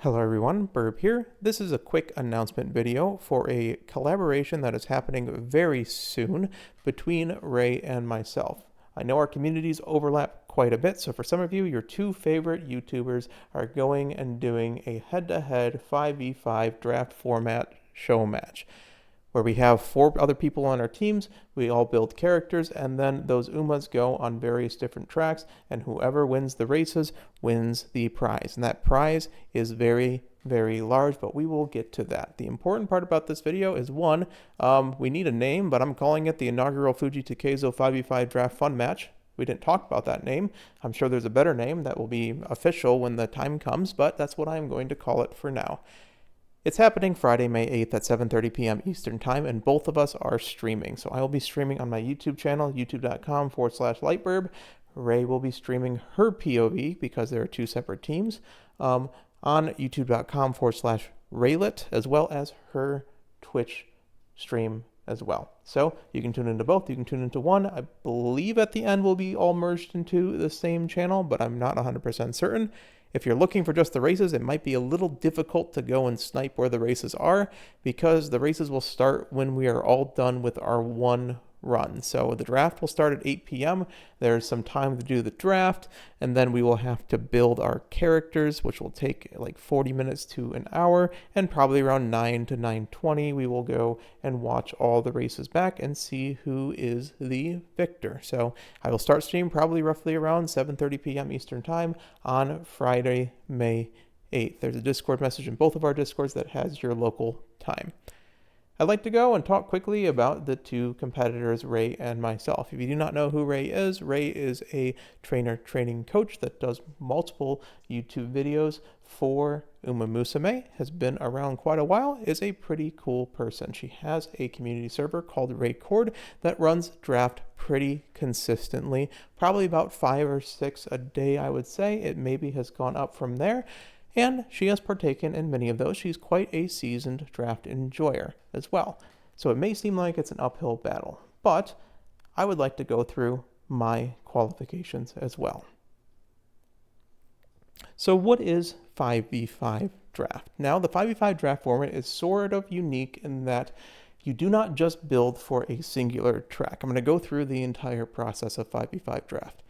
Hello everyone, Burb here. This is a quick announcement video for a collaboration that is happening very soon between Ray and myself. I know our communities overlap quite a bit, so for some of you, your two favorite YouTubers are going and doing a head-to-head 5v5 draft format show match, where we have 4 other people on our teams, we all build characters, and then those Umas go on various different tracks, and whoever wins the races wins the prize. And that prize is very, very large, but we will get to that. The important part about this video is, one, we need a name, but I'm calling it the inaugural Fuji Takezo 5v5 Draft Fun Match. We didn't talk about that name. I'm sure there's a better name that will be official when the time comes, but that's what I'm going to call it for now. It's happening Friday, May 8th at 7:30 p.m. Eastern Time, and both of us are streaming. So I will be streaming on my YouTube channel, youtube.com/lightburb. Ray will be streaming her POV, because there are 2 separate teams, on youtube.com/raylet, as well as her Twitch stream as well. So you can tune into both. You can tune into one. I believe at the end will be all merged into the same channel, but I'm not 100% certain. If you're looking for just the races, it might be a little difficult to go and snipe where the races are, because the races will start when we are all done with our one run. So the draft will start at 8 p.m. There's some time to do the draft, and then we will have to build our characters, which will take like 40 minutes to an hour, and probably around 9 to 9:20 we will go and watch all the races back and see who is the victor. So I will start stream probably roughly around 7:30 p.m. Eastern Time on Friday, May 8th. There's a Discord message in both of our Discords that has your local time. I'd like to go and talk quickly about the 2 competitors, Ray and myself. If you do not know who Ray is a training coach that does multiple YouTube videos for Umamusume, has been around quite a while, is a pretty cool person. She has a community server called Raycord that runs draft pretty consistently, probably about 5 or 6 a day, I would say. It maybe has gone up from there. And she has partaken in many of those. She's quite a seasoned draft enjoyer as well. So it may seem like it's an uphill battle, but I would like to go through my qualifications as well. So what is 5v5 draft? Now, the 5v5 draft format is sort of unique in that you do not just build for a singular track. I'm going to go through the entire process of 5v5 draft.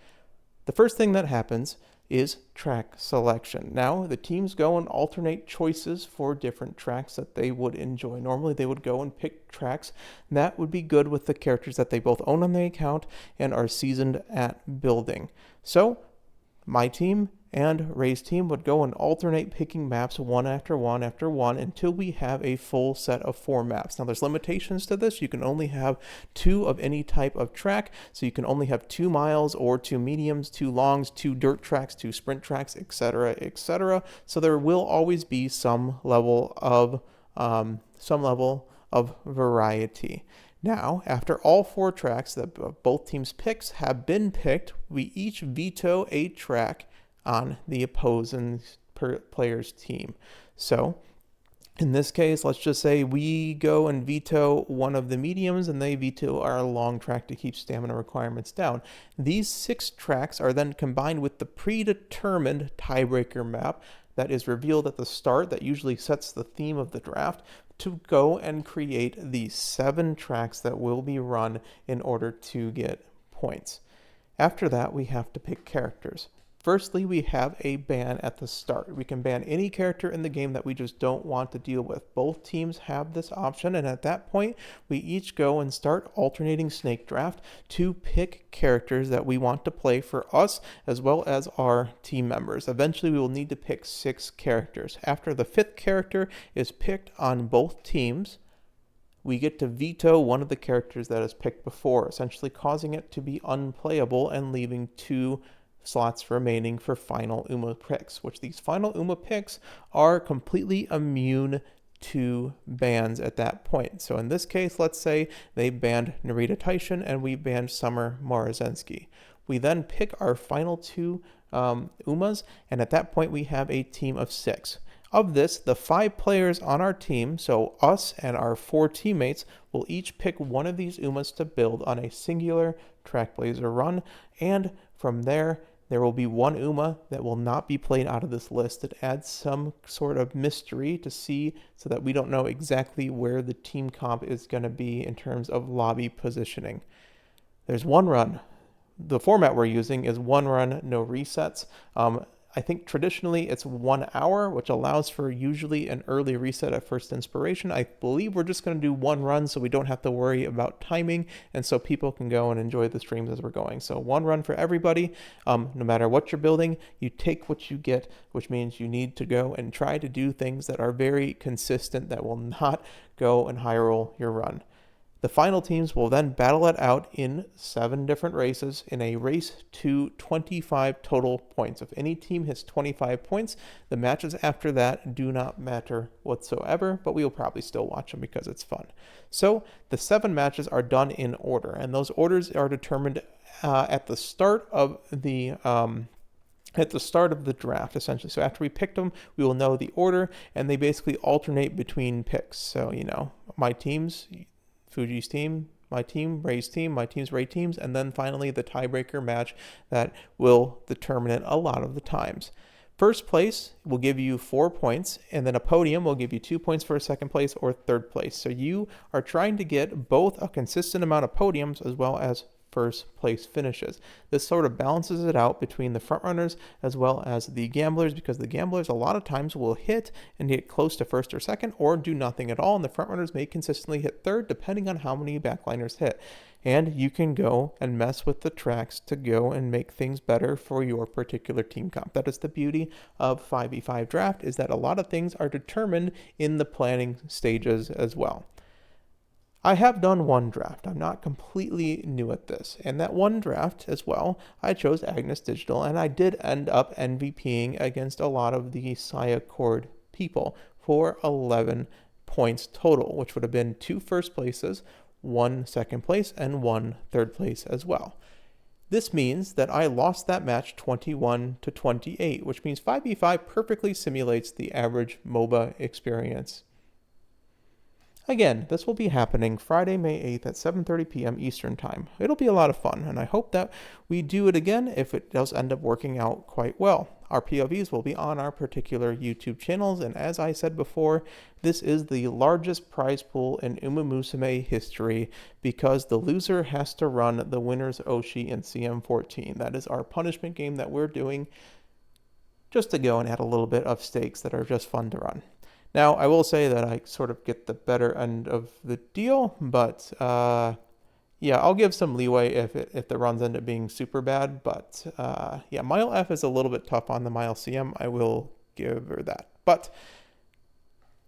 The first thing that happens is track selection. Now, the teams go and alternate choices for different tracks that they would enjoy. Normally, they would go and pick tracks that would be good with the characters that they both own on the account and are seasoned at building. So, my team and Ray's team would go and alternate picking maps one after one after one until we have a full set of 4 maps. Now, there's limitations to this. You can only have 2 of any type of track, so you can only have 2 miles or 2 mediums, 2 longs, 2 dirt tracks, 2 sprint tracks, etc., etc. So there will always be some level of variety. Now, after all 4 tracks that both teams' picks have been picked, we each veto a track on the opposing player's team. So, in this case, let's just say we go and veto one of the mediums and they veto our long track to keep stamina requirements down. These 6 tracks are then combined with the predetermined tiebreaker map that is revealed at the start that usually sets the theme of the draft to go and create the 7 tracks that will be run in order to get points. After that, we have to pick characters. Firstly, we have a ban at the start. We can ban any character in the game that we just don't want to deal with. Both teams have this option, and at that point, we each go and start alternating snake draft to pick characters that we want to play for us as well as our team members. Eventually, we will need to pick 6 characters. After the 5th character is picked on both teams, we get to veto one of the characters that is picked before, essentially causing it to be unplayable and leaving 2 slots remaining for final UMA picks, which these final UMA picks are completely immune to bans at that point. So in this case, let's say they banned Narita Taishin and we banned Summer Morazensky. We then pick our final 2 UMAs, and at that point we have a team of 6. Of this, the 5 players on our team, so us and our 4 teammates, will each pick one of these UMAs to build on a singular Trackblazer run, and from there, There will be one Uma that will not be played out of this list. It adds some sort of mystery to see so that we don't know exactly where the team comp is going to be in terms of lobby positioning. There's one run. The format we're using is one run, no resets. I think traditionally it's 1 hour, which allows for usually an early reset at first inspiration. I believe we're just going to do one run so we don't have to worry about timing and so people can go and enjoy the streams as we're going. So one run for everybody. No matter what you're building, you take what you get, which means you need to go and try to do things that are very consistent that will not go and high roll your run. The final teams will then battle it out in 7 different races in a race to 25 total points. If any team hits 25 points, the matches after that do not matter whatsoever, but we will probably still watch them because it's fun. So the 7 matches are done in order, and those orders are determined at the start of the draft, essentially. So after we picked them, we will know the order, and they basically alternate between picks. So, my teams, Fuji's team, my team, Ray's team, my team's Ray teams, and then finally the tiebreaker match that will determine it a lot of the times. First place will give you 4 points, and then a podium will give you 2 points for a second place or third place. So you are trying to get both a consistent amount of podiums as well as first place finishes. This sort of balances it out between the front runners as well as the gamblers, because the gamblers a lot of times will hit and get close to first or second or do nothing at all, and the front runners may consistently hit third depending on how many backliners hit. And you can go and mess with the tracks to go and make things better for your particular team comp. That is the beauty of 5v5 draft, is that a lot of things are determined in the planning stages as well. I have done one draft. I'm not completely new at this. And that one draft as well, I chose Agnes Digital, and I did end up MVPing against a lot of the Saya Cord people for 11 points total, which would have been 2 first places, 1 second place, and 1 third place as well. This means that I lost that match 21-28, which means 5v5 perfectly simulates the average MOBA experience. Again, this will be happening Friday, May 8th at 7:30 p.m. Eastern Time. It'll be a lot of fun, and I hope that we do it again if it does end up working out quite well. Our POVs will be on our particular YouTube channels, and as I said before, this is the largest prize pool in Umamusume history because the loser has to run the winner's Oshi in CM14. That is our punishment game that we're doing just to go and add a little bit of stakes that are just fun to run. Now, I will say that I sort of get the better end of the deal, but yeah, I'll give some leeway if the runs end up being super bad. But yeah, Mile F is a little bit tough on the Mile CM. I will give her that. But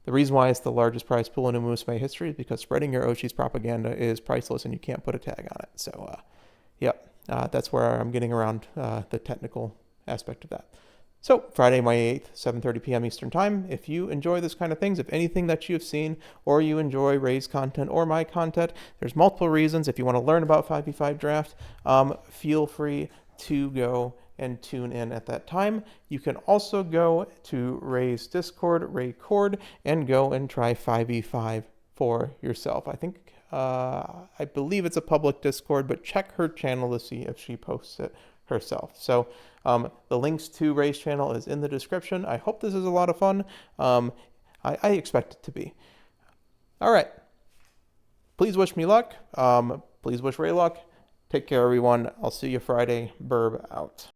the reason why it's the largest prize pool in Umamusume history is because spreading your Oshi's propaganda is priceless and you can't put a tag on it. So yeah, that's where I'm getting around the technical aspect of that. So Friday, May 8th, 7:30 p.m. Eastern Time. If you enjoy this kind of things, if anything that you've seen, or you enjoy Ray's content or my content, there's multiple reasons. If you want to learn about 5v5 draft, feel free to go and tune in at that time. You can also go to Ray's Discord, Ray Cord, and go and try 5v5 for yourself. I believe it's a public Discord, but check her channel to see if she posts it herself. So the links to Ray's channel is in the description. I hope this is a lot of fun. I expect it to be. All right. Please wish me luck. Please wish Ray luck. Take care, everyone. I'll see you Friday. Burb out.